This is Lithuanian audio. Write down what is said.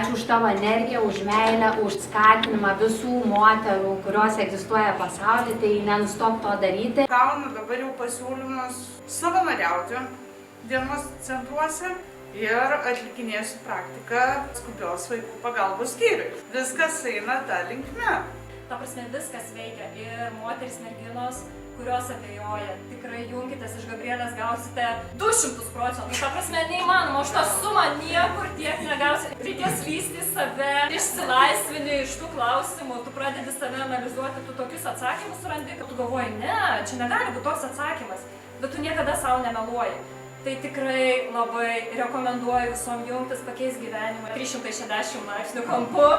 ačiū už tavo energiją, už meilę, už skatinimą visų moterų, kurios egzistuoja pasaulyje, tai nenustok to daryti. Gaunu dabar jau pasiūlymus savanoriauti dienos centruose ir atlikinėsiu praktiką skubios vaikų pagalbos skyriui. Viskas eina ta linkme. Ta prasme, viskas veikia ir moterys, merginos, kurios abejoja, tikrai junkitės, iš Gabrielės gausite 200%. Ta prasme, neįmanoma, už tą sumą niekur tiek negausi. Reikės lysti save, išsilaisvini iš tų klausimų, tu pradedi save analizuoti, tu tokius atsakymus surandi, kad tu galvoji, ne, čia negali būti toks atsakymas, bet tu niekada savo nemeluoji. Tai tikrai labai rekomenduoju visom jungtis, pakeis gyvenimą 360 laipsnių kampu.